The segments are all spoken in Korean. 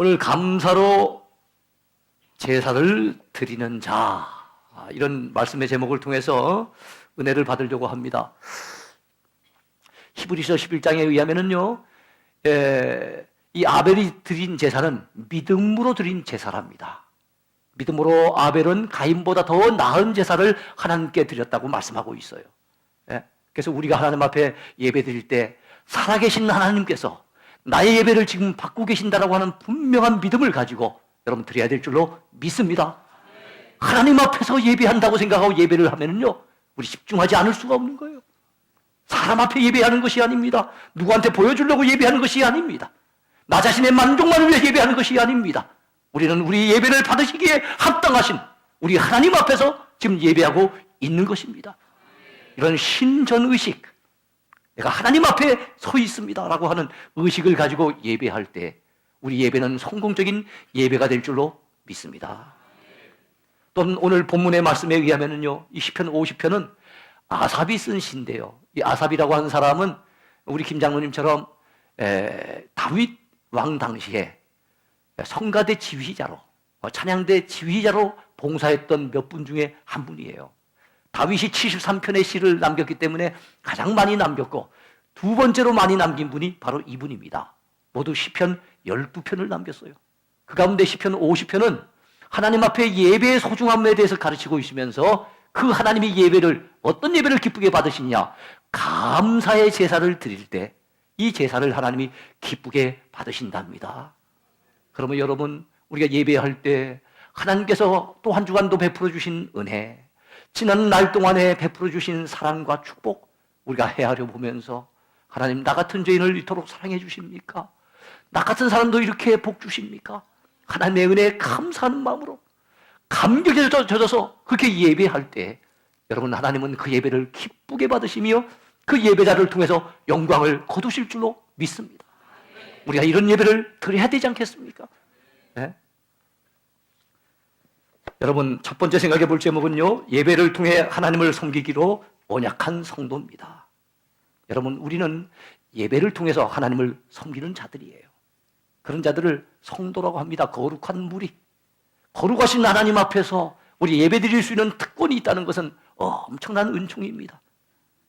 오늘 감사로 제사를 드리는 자, 이런 말씀의 제목을 통해서 은혜를 받으려고 합니다. 히브리서 11장에 의하면은요, 이 아벨이 드린 제사는 믿음으로 드린 제사랍니다. 믿음으로 아벨은 가인보다 더 나은 제사를 하나님께 드렸다고 말씀하고 있어요. 그래서 우리가 하나님 앞에 예배 드릴 때 살아계신 하나님께서 나의 예배를 지금 받고 계신다라고 하는 분명한 믿음을 가지고 여러분 드려야 될 줄로 믿습니다. 하나님 앞에서 예배한다고 생각하고 예배를 하면은요, 우리 집중하지 않을 수가 없는 거예요. 사람 앞에 예배하는 것이 아닙니다. 누구한테 보여주려고 예배하는 것이 아닙니다. 나 자신의 만족만을 위해 예배하는 것이 아닙니다. 우리는 우리 예배를 받으시기에 합당하신 우리 하나님 앞에서 지금 예배하고 있는 것입니다. 이런 신전의식, 내가 하나님 앞에 서 있습니다라고 하는 의식을 가지고 예배할 때 우리 예배는 성공적인 예배가 될 줄로 믿습니다. 또 오늘 본문의 말씀에 의하면요, 이 시편 50편은 아삽이 쓴 시인데요. 이 아삽이라고 하는 사람은 우리 김 장로님처럼 다윗 왕 당시에 성가대 지휘자로, 찬양대 지휘자로 봉사했던 몇 분 중에 한 분이에요. 다윗이 73편의 시를 남겼기 때문에 가장 많이 남겼고, 두 번째로 많이 남긴 분이 바로 이분입니다. 모두 시편 12편을 남겼어요. 그 가운데 시편 50편은 하나님 앞에 예배의 소중함에 대해서 가르치고 있으면서 그 하나님의 예배를, 어떤 예배를 기쁘게 받으시냐, 감사의 제사를 드릴 때 이 제사를 하나님이 기쁘게 받으신답니다. 그러면 여러분, 우리가 예배할 때 하나님께서 또 한 주간도 베풀어 주신 은혜, 지난 날 동안에 베풀어 주신 사랑과 축복, 우리가 헤아려 보면서 하나님, 나 같은 죄인을 이토록 사랑해 주십니까? 나 같은 사람도 이렇게 복 주십니까? 하나님의 은혜에 감사하는 마음으로 감격에 젖어서 그렇게 예배할 때 여러분, 하나님은 그 예배를 기쁘게 받으시며 그 예배자를 통해서 영광을 거두실 줄로 믿습니다. 우리가 이런 예배를 드려야 되지 않겠습니까? 네? 여러분, 첫 번째 생각해 볼 제목은요, 예배를 통해 하나님을 섬기기로 언약한 성도입니다. 여러분, 우리는 예배를 통해서 하나님을 섬기는 자들이에요. 그런 자들을 성도라고 합니다. 거룩한 무리. 거룩하신 하나님 앞에서 우리 예배 드릴 수 있는 특권이 있다는 것은 엄청난 은총입니다.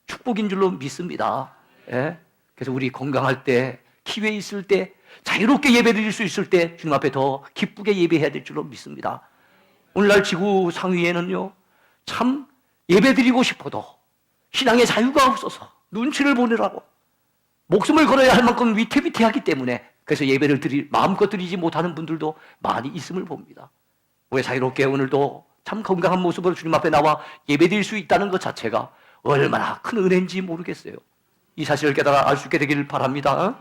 축복인 줄로 믿습니다. 예? 그래서 우리 건강할 때, 기회 있을 때, 자유롭게 예배 드릴 수 있을 때 주님 앞에 더 기쁘게 예배해야 될 줄로 믿습니다. 오늘날 지구 상위에는요, 참 예배 드리고 싶어도 신앙의 자유가 없어서 눈치를 보느라고 목숨을 걸어야 할 만큼 위태위태하기 때문에 그래서 예배를 마음껏 드리지 못하는 분들도 많이 있음을 봅니다. 왜 자유롭게 오늘도 참 건강한 모습으로 주님 앞에 나와 예배 드릴 수 있다는 것 자체가 얼마나 큰 은혜인지 모르겠어요. 이 사실을 깨달아 알 수 있게 되길 바랍니다.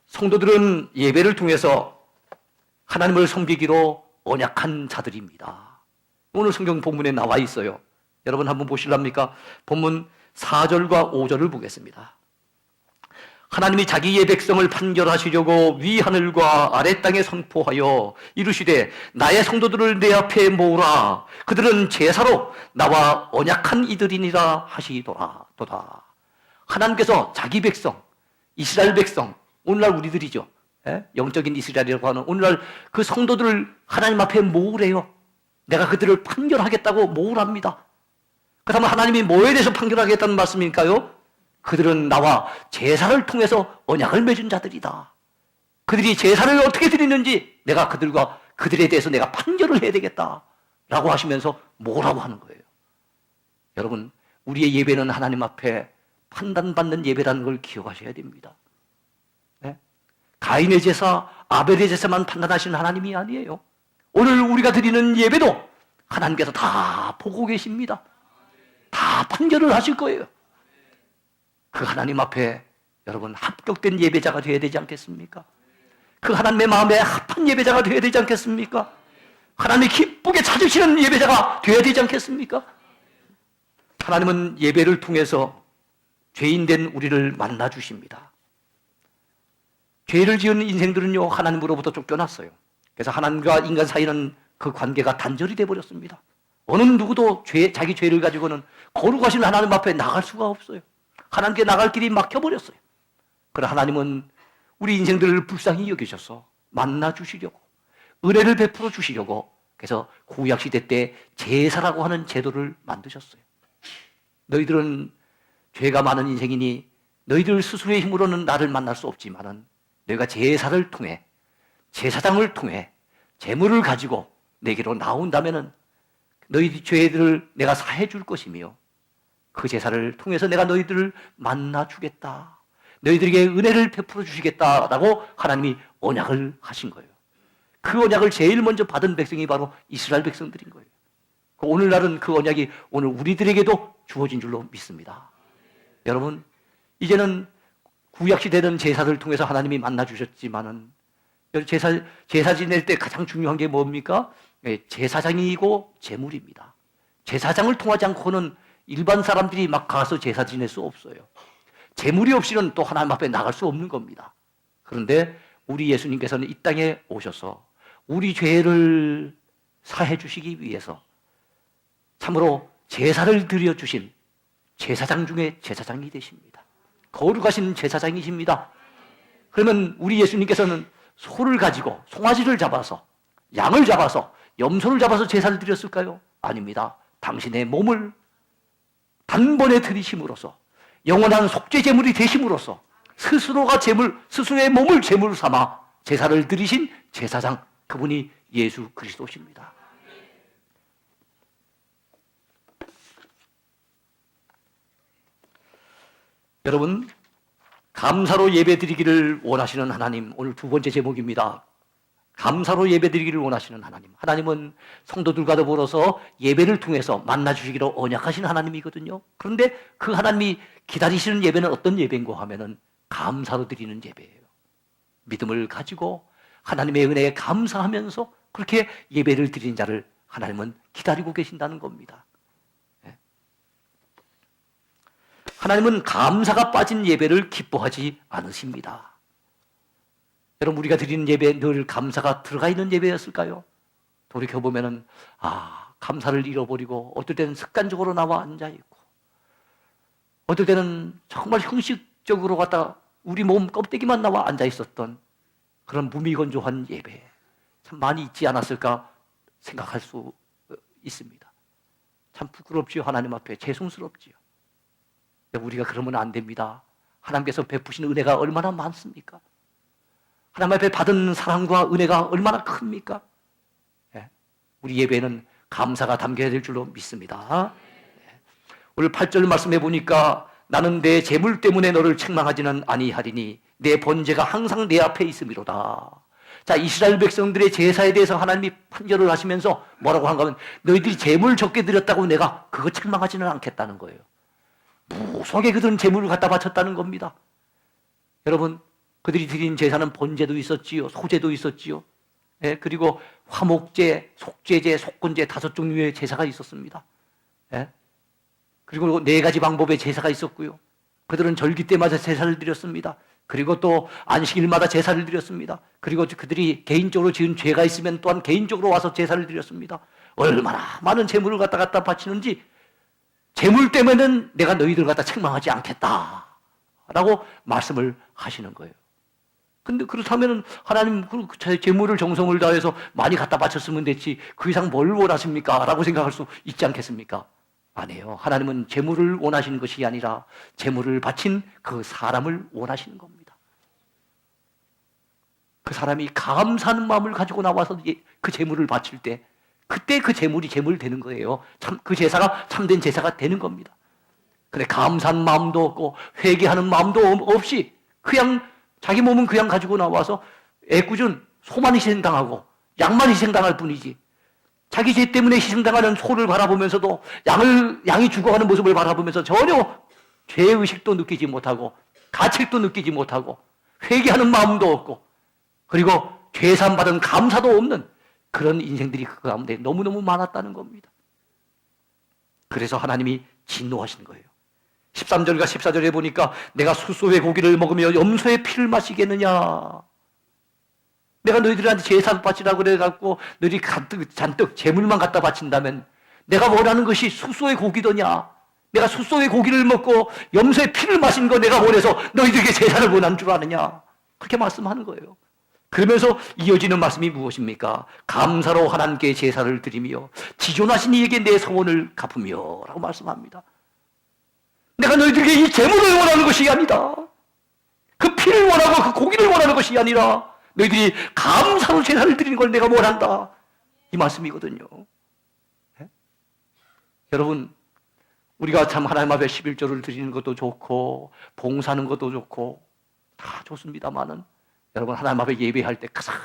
성도들은 예배를 통해서 하나님을 섬기기로 언약한 자들입니다. 오늘 성경 본문에 나와 있어요. 여러분 한번 보실랍니까? 본문 4절과 5절을 보겠습니다. 하나님이 자기의 백성을 판결하시려고 위 하늘과 아래 땅에 선포하여 이르시되 나의 성도들을 내 앞에 모으라. 그들은 제사로 나와 언약한 이들이니라 하시도다. 하나님께서 자기 백성, 이스라엘 백성, 오늘날 우리들이죠. 영적인 이스라엘이라고 하는 오늘날 그 성도들을 하나님 앞에 모으래요. 내가 그들을 판결하겠다고 모으랍니다. 그렇다면 하나님이 뭐에 대해서 판결하겠다는 말씀일까요? 그들은 나와 제사를 통해서 언약을 맺은 자들이다. 그들이 제사를 어떻게 드리는지 내가 그들에 대해서 내가 판결을 해야 되겠다 라고 하시면서 뭐라고 하는 거예요. 여러분, 우리의 예배는 하나님 앞에 판단받는 예배라는 걸 기억하셔야 됩니다. 네? 가인의 제사, 아벨의 제사만 판단하시는 하나님이 아니에요. 오늘 우리가 드리는 예배도 하나님께서 다 보고 계십니다. 다 판결을 하실 거예요. 그 하나님 앞에 여러분 합격된 예배자가 되어야 되지 않겠습니까? 그 하나님의 마음에 합한 예배자가 되어야 되지 않겠습니까? 하나님이 기쁘게 찾으시는 예배자가 되어야 되지 않겠습니까? 하나님은 예배를 통해서 죄인된 우리를 만나주십니다. 죄를 지은 인생들은요, 하나님으로부터 쫓겨났어요. 그래서 하나님과 인간 사이는 그 관계가 단절이 되어버렸습니다. 어느 누구도 자기 죄를 가지고는 거룩하신 하나님 앞에 나갈 수가 없어요. 하나님께 나갈 길이 막혀버렸어요. 그러나 하나님은 우리 인생들을 불쌍히 여기셔서 만나 주시려고, 은혜를 베풀어 주시려고, 그래서 구약시대 때 제사라고 하는 제도를 만드셨어요. 너희들은 죄가 많은 인생이니 너희들 스스로의 힘으로는 나를 만날 수 없지만은 너희가 제사를 통해, 제사장을 통해 제물을 가지고 내게로 나온다면은 너희 죄들을 내가 사해 줄 것이며 그 제사를 통해서 내가 너희들을 만나 주겠다, 너희들에게 은혜를 베풀어 주시겠다라고 하나님이 언약을 하신 거예요. 그 언약을 제일 먼저 받은 백성이 바로 이스라엘 백성들인 거예요. 오늘날은 그 언약이 오늘 우리들에게도 주어진 줄로 믿습니다. 여러분, 이제는 구약시대는 제사를 통해서 하나님이 만나 주셨지만은 제사 지낼 때 가장 중요한 게 뭡니까? 제사장이고 제물입니다. 제사장을 통하지 않고는 일반 사람들이 막 가서 제사 지낼 수 없어요. 제물이 없이는 또 하나님 앞에 나갈 수 없는 겁니다. 그런데 우리 예수님께서는 이 땅에 오셔서 우리 죄를 사해 주시기 위해서 참으로 제사를 드려 주신 제사장 중에 제사장이 되십니다. 거룩하신 제사장이십니다. 그러면 우리 예수님께서는 소를 가지고 송아지를 잡아서, 양을 잡아서, 염소를 잡아서 제사를 드렸을까요? 아닙니다. 당신의 몸을 단번에 드리심으로써 영원한 속죄 제물이 되심으로써 스스로가 스스로의 몸을 제물 삼아 제사를 드리신 제사장, 그분이 예수 그리스도십니다. 여러분, 감사로 예배드리기를 원하시는 하나님, 오늘 두 번째 제목입니다. 감사로 예배드리기를 원하시는 하나님. 하나님은 성도들과 더불어서 예배를 통해서 만나주시기로 언약하신 하나님이거든요. 그런데 그 하나님이 기다리시는 예배는 어떤 예배인가 하면은 감사로 드리는 예배예요. 믿음을 가지고 하나님의 은혜에 감사하면서 그렇게 예배를 드리는 자를 하나님은 기다리고 계신다는 겁니다. 하나님은 감사가 빠진 예배를 기뻐하지 않으십니다. 여러분, 우리가 드리는 예배 늘 감사가 들어가 있는 예배였을까요? 돌이켜보면은, 감사를 잃어버리고, 어떨 때는 습관적으로 나와 앉아있고, 어떨 때는 정말 형식적으로 갖다 우리 몸 껍데기만 나와 앉아있었던 그런 무미건조한 예배, 참 많이 있지 않았을까 생각할 수 있습니다. 참 부끄럽지요. 하나님 앞에 죄송스럽지요. 우리가 그러면 안 됩니다. 하나님께서 베푸신 은혜가 얼마나 많습니까? 하나님 앞에 받은 사랑과 은혜가 얼마나 큽니까? 우리 예배에는 감사가 담겨야 될 줄로 믿습니다. 오늘 8절 말씀해 보니까 나는 내 재물 때문에 너를 책망하지는 아니하리니 내 번제가 항상 내 앞에 있음이로다. 자, 이스라엘 백성들의 제사에 대해서 하나님이 판결을 하시면서 뭐라고 한가 하면 너희들이 재물 적게 드렸다고 내가 그거 책망하지는 않겠다는 거예요. 무속에 그들은 재물을 갖다 바쳤다는 겁니다. 여러분, 그들이 드린 제사는 번제도 있었지요, 소제도 있었지요. 그리고 화목제, 속죄제, 속건제 5종류의 제사가 있었습니다. 그리고 4가지 방법의 제사가 있었고요. 그들은 절기 때마다 제사를 드렸습니다. 그리고 또 안식일마다 제사를 드렸습니다. 그리고 그들이 개인적으로 지은 죄가 있으면 또한 개인적으로 와서 제사를 드렸습니다. 얼마나 많은 재물을 갖다 바치는지, 재물 때문에는 내가 너희들 갖다 책망하지 않겠다 라고 말씀을 하시는 거예요. 근데 그렇다면 하나님 재물을 정성을 다해서 많이 갖다 바쳤으면 됐지 그 이상 뭘 원하십니까? 라고 생각할 수 있지 않겠습니까? 아니에요. 하나님은 재물을 원하시는 것이 아니라 재물을 바친 그 사람을 원하시는 겁니다. 그 사람이 감사하는 마음을 가지고 나와서 그 재물을 바칠 때 그때 그 재물이 재물 되는 거예요. 그 제사가 참된 제사가 되는 겁니다. 근데 감사한 마음도 없고 회개하는 마음도 없이 그냥 자기 몸은 그냥 가지고 나와서 애꿎은 소만 희생당하고 양만 희생당할 뿐이지, 자기 죄 때문에 희생당하는 소를 바라보면서도 양이 죽어가는 모습을 바라보면서 전혀 죄의식도 느끼지 못하고 가책도 느끼지 못하고 회개하는 마음도 없고 그리고 죄산 받은 감사도 없는 그런 인생들이 그 가운데 너무너무 많았다는 겁니다. 그래서 하나님이 진노하신 거예요. 13절과 14절에 보니까 내가 숫소의 고기를 먹으며 염소의 피를 마시겠느냐, 내가 너희들한테 제사 바치라고 그래갖고 너희들이 잔뜩 재물만 갖다 바친다면 내가 원하는 것이 숫소의 고기더냐, 내가 숫소의 고기를 먹고 염소의 피를 마신 거 내가 원해서 너희들에게 제사를 원한 줄 아느냐. 그렇게 말씀하는 거예요. 그러면서 이어지는 말씀이 무엇입니까? 감사로 하나님께 제사를 드리며 지존하신 이에게 내 소원을 갚으며 라고 말씀합니다. 내가 너희들에게 이 제물을 원하는 것이 아니다. 그 피를 원하고 그 고기를 원하는 것이 아니라 너희들이 감사로 제사를 드리는 걸 내가 원한다. 이 말씀이거든요. 네? 여러분, 우리가 참 하나님 앞에 11조를 드리는 것도 좋고 봉사하는 것도 좋고 다 좋습니다만은 여러분, 하나님 앞에 예배할 때 가장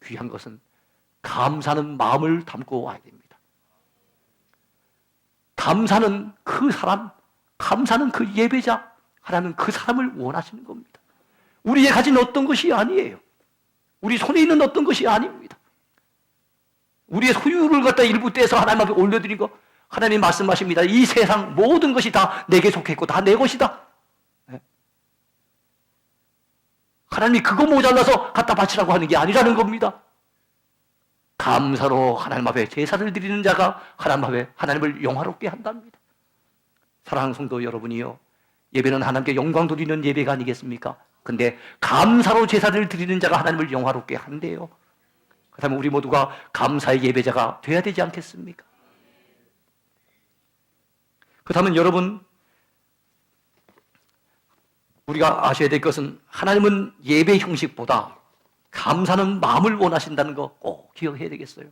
귀한 것은 감사하는 마음을 담고 와야 됩니다. 감사는 그 사람, 감사는 그 예배자, 하나님은 그 사람을 원하시는 겁니다. 우리의 가진 어떤 것이 아니에요. 우리 손에 있는 어떤 것이 아닙니다. 우리의 소유를 갖다 일부 떼서 하나님 앞에 올려드린 거, 하나님 말씀하십니다. 이 세상 모든 것이 다 내게 속했고 다 내 것이다. 하나님이 그거 모자라서 갖다 바치라고 하는 게 아니라는 겁니다. 감사로 하나님 앞에 제사를 드리는 자가 하나님 앞에 하나님을 영화롭게 한답니다. 사랑하는 성도 여러분이요, 예배는 하나님께 영광 돌리는 예배가 아니겠습니까? 근데 감사로 제사를 드리는 자가 하나님을 영화롭게 한대요. 그렇다면 우리 모두가 감사의 예배자가 돼야 되지 않겠습니까? 그렇다면 여러분, 우리가 아셔야 될 것은 하나님은 예배 형식보다 감사는 마음을 원하신다는 거 꼭 기억해야 되겠어요.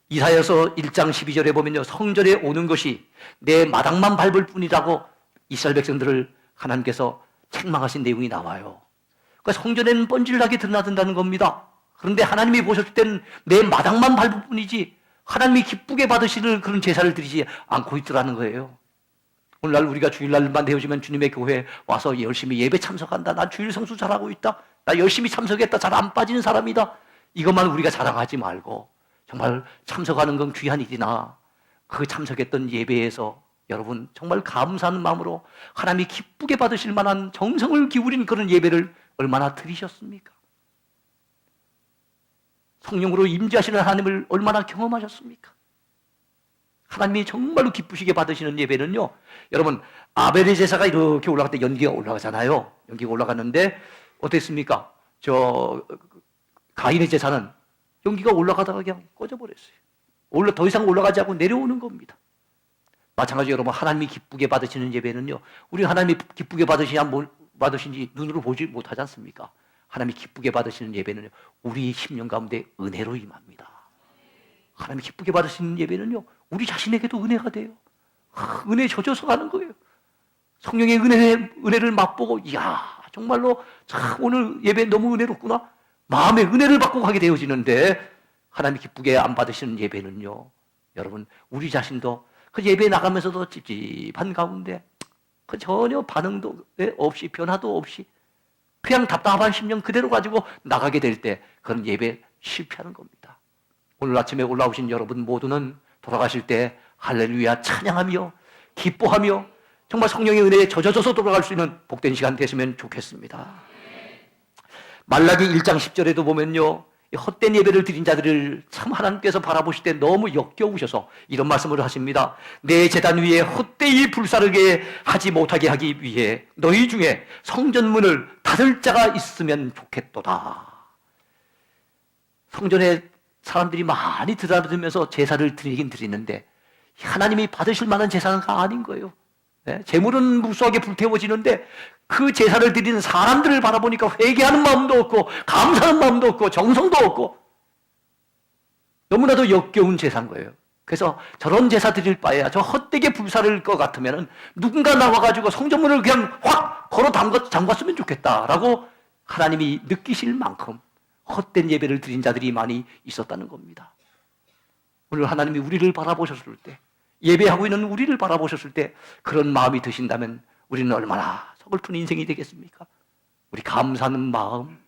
이사야서 1장 12절에 보면요, 성전에 오는 것이 내 마당만 밟을 뿐이라고 이스라엘 백성들을 하나님께서 책망하신 내용이 나와요. 그러니까 성전에는 뻔질나게 드러나든다는 겁니다. 그런데 하나님이 보셨을 때는 내 마당만 밟을 뿐이지 하나님이 기쁘게 받으시는 그런 제사를 드리지 않고 있더라는 거예요. 오늘날 우리가 주일날만 되어지면 주님의 교회에 와서 열심히 예배 참석한다. 난 주일 성수 잘하고 있다. 나 열심히 참석했다. 잘 안 빠지는 사람이다. 이것만 우리가 자랑하지 말고 정말 참석하는 건 귀한 일이나 그 참석했던 예배에서 여러분 정말 감사하는 마음으로 하나님이 기쁘게 받으실 만한 정성을 기울인 그런 예배를 얼마나 드리셨습니까? 성령으로 임재하시는 하나님을 얼마나 경험하셨습니까? 하나님이 정말로 기쁘시게 받으시는 예배는요, 여러분, 아벨의 제사가 이렇게 올라갈 때 연기가 올라가잖아요. 연기가 올라갔는데 어땠습니까? 가인의 제사는 연기가 올라가다가 그냥 꺼져버렸어요. 더 이상 올라가지 않고 내려오는 겁니다. 마찬가지로 여러분, 하나님이 기쁘게 받으시는 예배는요, 우리 하나님이 기쁘게 받으신지 눈으로 보지 못하지 않습니까? 하나님이 기쁘게 받으시는 예배는요, 우리 심령 가운데 은혜로 임합니다. 하나님이 기쁘게 받으시는 예배는요, 우리 자신에게도 은혜가 돼요. 은혜에 젖어서 가는 거예요. 성령의 은혜를 맛보고, 이야, 정말로 참 오늘 예배 너무 은혜롭구나. 마음의 은혜를 받고 가게 되어지는데, 하나님이 기쁘게 안 받으시는 예배는요, 여러분, 우리 자신도 그 예배 나가면서도 찝찝한 가운데 그 전혀 반응도 없이 변화도 없이 그냥 답답한 심령 그대로 가지고 나가게 될 때 그런 예배 실패하는 겁니다. 오늘 아침에 올라오신 여러분 모두는 돌아가실 때 할렐루야 찬양하며 기뻐하며 정말 성령의 은혜에 젖어져서 돌아갈 수 있는 복된 시간 되시면 좋겠습니다. 말라기 1장 10절에도 보면요, 헛된 예배를 드린 자들을 참 하나님께서 바라보실 때 너무 역겨우셔서 이런 말씀을 하십니다. 내 제단 위에 헛되이 불사르게 하지 못하게 하기 위해 너희 중에 성전문을 닫을 자가 있으면 좋겠도다. 성전에 사람들이 많이 들어다니면서 제사를 드리긴 드리는데 하나님이 받으실 만한 제사가 아닌 거예요. 재물은 무수하게 불태워지는데 그 제사를 드리는 사람들을 바라보니까 회개하는 마음도 없고 감사하는 마음도 없고 정성도 없고 너무나도 역겨운 제사인 거예요. 그래서 저런 제사 드릴 바에야 저 헛되게 불사를 것 같으면 누군가 나와가지고 성전문을 그냥 확 걸어 잠갔으면 좋겠다라고 하나님이 느끼실 만큼 헛된 예배를 드린 자들이 많이 있었다는 겁니다. 오늘 하나님이 우리를 바라보셨을 때, 예배하고 있는 우리를 바라보셨을 때 그런 마음이 드신다면 우리는 얼마나 서글픈 인생이 되겠습니까? 우리 감사하는 마음,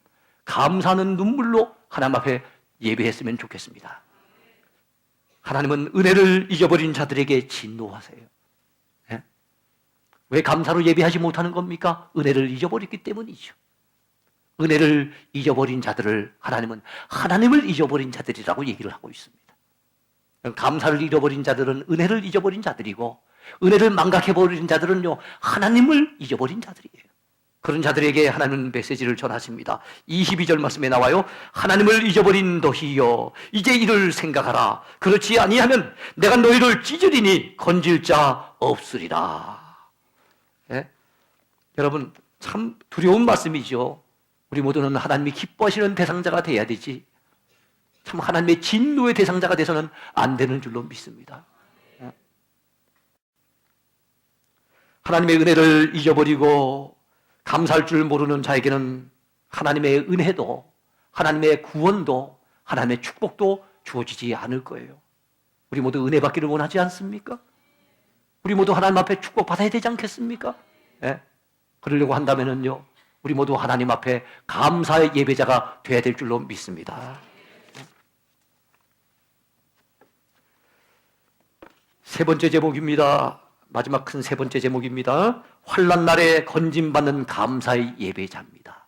감사하는 눈물로 하나님 앞에 예배했으면 좋겠습니다. 하나님은 은혜를 잊어버린 자들에게 진노하세요. 네? 왜 감사로 예배하지 못하는 겁니까? 은혜를 잊어버렸기 때문이죠. 은혜를 잊어버린 자들을 하나님은 하나님을 잊어버린 자들이라고 얘기를 하고 있습니다. 감사를 잃어버린 자들은 은혜를 잊어버린 자들이고 은혜를 망각해버린 자들은요 하나님을 잊어버린 자들이에요. 그런 자들에게 하나님은 메시지를 전하십니다. 22절 말씀에 나와요. 하나님을 잊어버린 너희여, 이제 이를 생각하라. 그렇지 아니하면 내가 너희를 찢으리니 건질 자 없으리라. 예? 여러분, 참 두려운 말씀이죠. 우리 모두는 하나님이 기뻐하시는 대상자가 돼야 되지, 참 하나님의 진노의 대상자가 돼서는 안 되는 줄로 믿습니다. 하나님의 은혜를 잊어버리고 감사할 줄 모르는 자에게는 하나님의 은혜도, 하나님의 구원도, 하나님의 축복도 주어지지 않을 거예요. 우리 모두 은혜 받기를 원하지 않습니까? 우리 모두 하나님 앞에 축복 받아야 되지 않겠습니까? 예? 그러려고 한다면요, 우리 모두 하나님 앞에 감사의 예배자가 되어야 될 줄로 믿습니다. 세 번째 제목입니다. 마지막 큰 세 번째 제목입니다. 환난 날에 건짐받는 감사의 예배자입니다.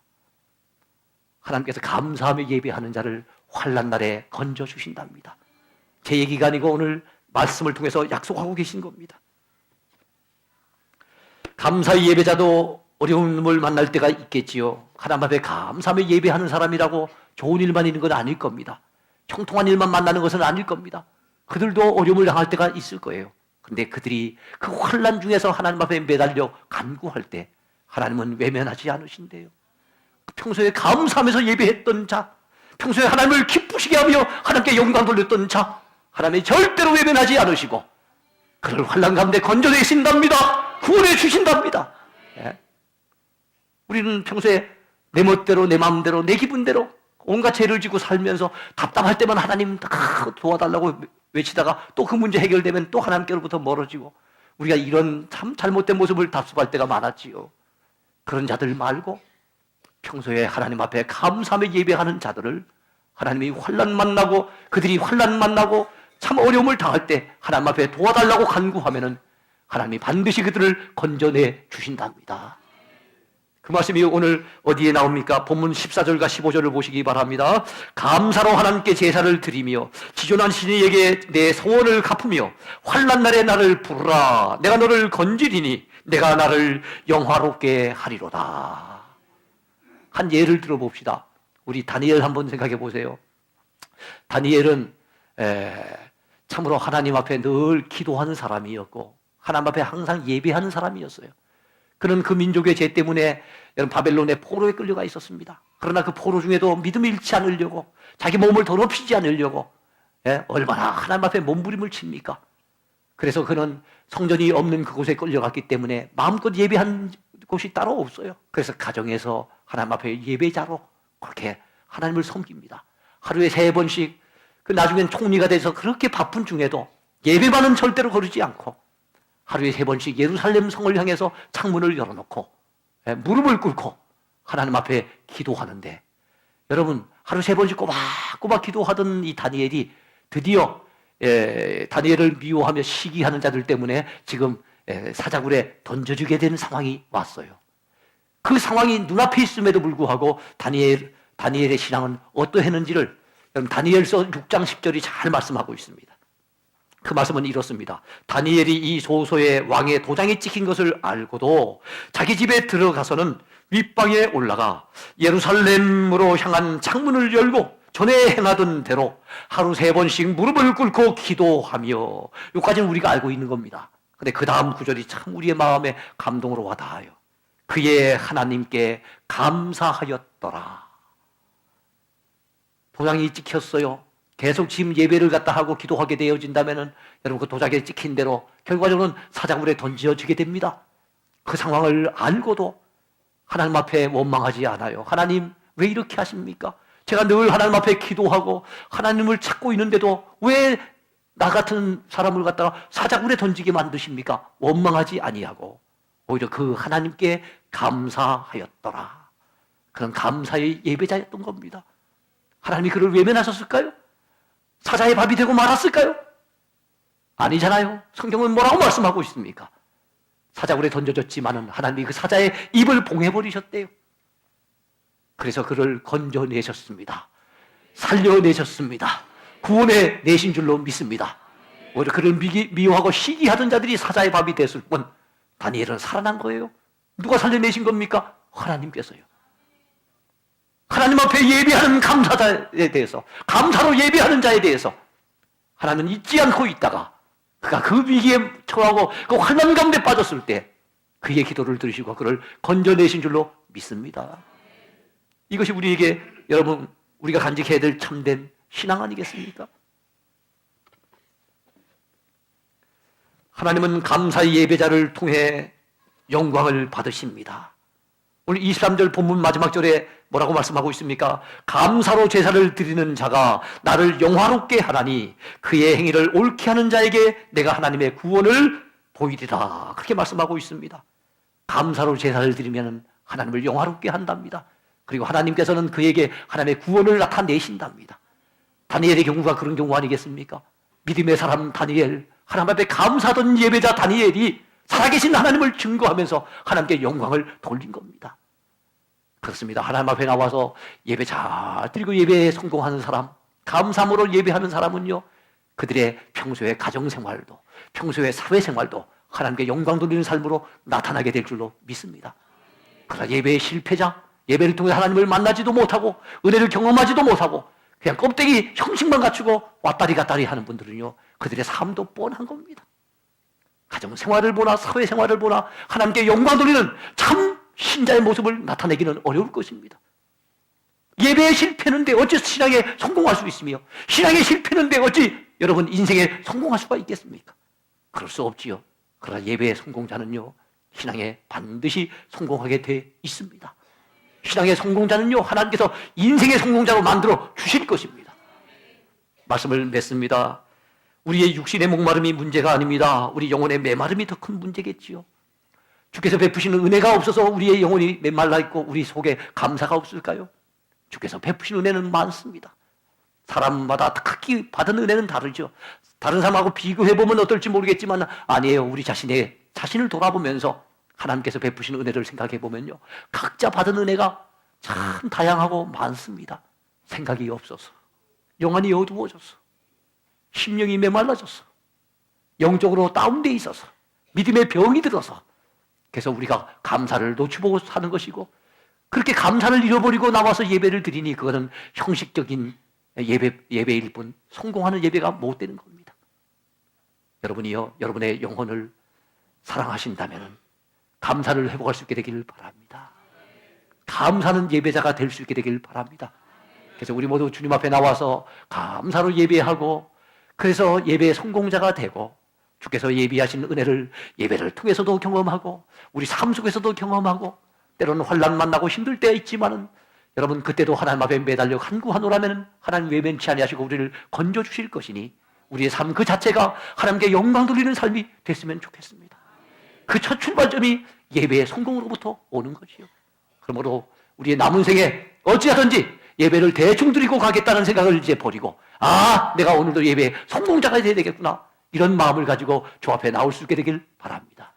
하나님께서 감사하며 예배하는 자를 환난 날에 건져 주신답니다. 제 얘기가 아니고 오늘 말씀을 통해서 약속하고 계신 겁니다. 감사의 예배자도 어려움을 만날 때가 있겠지요. 하나님 앞에 감사하며 예배하는 사람이라고 좋은 일만 있는 건 아닐 겁니다. 형통한 일만 만나는 것은 아닐 겁니다. 그들도 어려움을 당할 때가 있을 거예요. 그런데 그들이 그 환난 중에서 하나님 앞에 매달려 간구할 때 하나님은 외면하지 않으신대요. 평소에 감사하면서 예배했던 자, 평소에 하나님을 기쁘시게 하며 하나님께 영광 돌렸던 자, 하나님이 절대로 외면하지 않으시고 그를 환난 가운데 건져내신답니다. 구원해 주신답니다. 예? 우리는 평소에 내 멋대로, 내 마음대로, 내 기분대로 온갖 죄를 지고 살면서 답답할 때만 하나님 도와달라고 외치다가 또 그 문제 해결되면 또 하나님께로부터 멀어지고, 우리가 이런 참 잘못된 모습을 답습할 때가 많았지요. 그런 자들 말고 평소에 하나님 앞에 감사하며 예배하는 자들을 하나님이 환난 만나고, 그들이 환난 만나고 참 어려움을 당할 때 하나님 앞에 도와달라고 간구하면은 하나님이 반드시 그들을 건져내 주신답니다. 그 말씀이 오늘 어디에 나옵니까? 본문 14절과 15절을 보시기 바랍니다. 감사로 하나님께 제사를 드리며 지존한 신에게 내 소원을 갚으며 환난 날에 나를 부르라. 내가 너를 건지리니 내가 나를 영화롭게 하리로다. 한 예를 들어봅시다. 우리 다니엘 한번 생각해 보세요. 다니엘은 참으로 하나님 앞에 늘 기도하는 사람이었고 하나님 앞에 항상 예배하는 사람이었어요. 그는 그 민족의 죄 때문에 여러분 바벨론의 포로에 끌려가 있었습니다. 그러나 그 포로 중에도 믿음을 잃지 않으려고, 자기 몸을 더럽히지 않으려고 얼마나 하나님 앞에 몸부림을 칩니까? 그래서 그는 성전이 없는 그곳에 끌려갔기 때문에 마음껏 예배한 곳이 따로 없어요. 그래서 가정에서 하나님 앞에 예배자로 그렇게 하나님을 섬깁니다. 하루에 3번씩, 그 나중엔 총리가 돼서 그렇게 바쁜 중에도 예배만은 절대로 거르지 않고 하루에 3번씩 예루살렘 성을 향해서 창문을 열어놓고 무릎을 꿇고 하나님 앞에 기도하는데, 여러분 하루 3번씩 꼬박꼬박 기도하던 이 다니엘이 드디어 다니엘을 미워하며 시기하는 자들 때문에 지금 사자굴에 던져지게 되는 상황이 왔어요. 그 상황이 눈앞에 있음에도 불구하고 다니엘의 신앙은 어떠했는지를 다니엘서 6장 10절이 잘 말씀하고 있습니다. 그 말씀은 이렇습니다. 다니엘이 이 소소의 왕의 도장이 찍힌 것을 알고도 자기 집에 들어가서는 윗방에 올라가 예루살렘으로 향한 창문을 열고 전에 행하던 대로 하루 3번씩 무릎을 꿇고 기도하며, 여기까지는 우리가 알고 있는 겁니다. 근데 그 다음 구절이 참 우리의 마음에 감동으로 와닿아요. 그의 하나님께 감사하였더라. 도장이 찍혔어요. 계속 지금 예배를 갖다 하고 기도하게 되어진다면은 여러분 그 도장에 찍힌 대로 결과적으로는 사자굴에 던져지게 됩니다. 그 상황을 알고도 하나님 앞에 원망하지 않아요. 하나님 왜 이렇게 하십니까? 제가 늘 하나님 앞에 기도하고 하나님을 찾고 있는데도 왜 나 같은 사람을 갖다가 사자굴에 던지게 만드십니까? 원망하지 아니하고 오히려 그 하나님께 감사하였더라. 그런 감사의 예배자였던 겁니다. 하나님이 그를 외면하셨을까요? 사자의 밥이 되고 말았을까요? 아니잖아요. 성경은 뭐라고 말씀하고 있습니까? 사자굴에 던져졌지만은 하나님이 그 사자의 입을 봉해버리셨대요. 그래서 그를 건져내셨습니다. 살려내셨습니다. 구원해 내신 줄로 믿습니다. 오히려 그를 미워하고 시기하던 자들이 사자의 밥이 됐을 뿐 다니엘은 살아난 거예요. 누가 살려내신 겁니까? 하나님께서요. 하나님 앞에 예배하는 감사자에 대해서, 감사로 예배하는 자에 대해서 하나님은 잊지 않고 있다가 그가 그 위기에 처하고 그 환난 가운데 빠졌을 때 그의 기도를 들으시고 그를 건져내신 줄로 믿습니다. 이것이 우리에게, 여러분, 우리가 간직해야 될 참된 신앙 아니겠습니까? 하나님은 감사의 예배자를 통해 영광을 받으십니다. 오늘 23절 본문 마지막 절에 뭐라고 말씀하고 있습니까? 감사로 제사를 드리는 자가 나를 영화롭게 하나니 그의 행위를 옳게 하는 자에게 내가 하나님의 구원을 보이리라. 그렇게 말씀하고 있습니다. 감사로 제사를 드리면 하나님을 영화롭게 한답니다. 그리고 하나님께서는 그에게 하나님의 구원을 나타내신답니다. 다니엘의 경우가 그런 경우 아니겠습니까? 믿음의 사람 다니엘, 하나님 앞에 감사하던 예배자 다니엘이 살아계신 하나님을 증거하면서 하나님께 영광을 돌린 겁니다. 그렇습니다. 하나님 앞에 나와서 예배 잘 드리고 예배에 성공하는 사람, 감사함으로 예배하는 사람은요, 그들의 평소의 가정생활도, 평소의 사회생활도 하나님께 영광 돌리는 삶으로 나타나게 될 줄로 믿습니다. 그러나 예배의 실패자, 예배를 통해 하나님을 만나지도 못하고 은혜를 경험하지도 못하고 그냥 껍데기 형식만 갖추고 왔다리 갔다리 하는 분들은요, 그들의 삶도 뻔한 겁니다. 가정생활을 보나 사회생활을 보나 하나님께 영광 돌리는 참 신자의 모습을 나타내기는 어려울 것입니다. 예배에 실패는데 어찌 신앙에 성공할 수 있으며, 신앙에 실패는데 어찌 여러분 인생에 성공할 수가 있겠습니까? 그럴 수 없지요. 그러나 예배의 성공자는요, 신앙에 반드시 성공하게 돼 있습니다. 신앙의 성공자는요, 하나님께서 인생의 성공자로 만들어 주실 것입니다. 말씀을 맺습니다. 우리의 육신의 목마름이 문제가 아닙니다. 우리 영혼의 메마름이 더 큰 문제겠지요. 주께서 베푸시는 은혜가 없어서 우리의 영혼이 메말라 있고 우리 속에 감사가 없을까요? 주께서 베푸신 은혜는 많습니다. 사람마다 각기 받은 은혜는 다르죠. 다른 사람하고 비교해보면 어떨지 모르겠지만 아니에요. 우리 자신을 돌아보면서 하나님께서 베푸신 은혜를 생각해보면요, 각자 받은 은혜가 참 다양하고 많습니다. 생각이 없어서, 영안이 어두워져서, 심령이 메말라져서, 영적으로 다운돼 있어서, 믿음의 병이 들어서, 그래서 우리가 감사를 놓치고 사는 것이고, 그렇게 감사를 잃어버리고 나와서 예배를 드리니 그거는 형식적인 예배일 뿐 성공하는 예배가 못 되는 겁니다. 여러분이요, 여러분의 영혼을 사랑하신다면 감사를 회복할 수 있게 되기를 바랍니다. 감사는 예배자가 될 수 있게 되기를 바랍니다. 그래서 우리 모두 주님 앞에 나와서 감사로 예배하고, 그래서 예배의 성공자가 되고, 주께서 예비하신 은혜를 예배를 통해서도 경험하고 우리 삶 속에서도 경험하고, 때로는 환난 만나고 힘들 때 있지만은 여러분 그때도 하나님 앞에 매달려 간구하노라면 하나님 외면치 아니하시고 우리를 건져주실 것이니 우리의 삶 그 자체가 하나님께 영광 돌리는 삶이 됐으면 좋겠습니다. 그 첫 출발점이 예배의 성공으로부터 오는 것이요. 그러므로 우리의 남은 생에 어찌하든지 예배를 대충 드리고 가겠다는 생각을 이제 버리고, 내가 오늘도 예배의 성공자가 되어야 되겠구나, 이런 마음을 가지고 주 앞에 나올 수 있게 되길 바랍니다.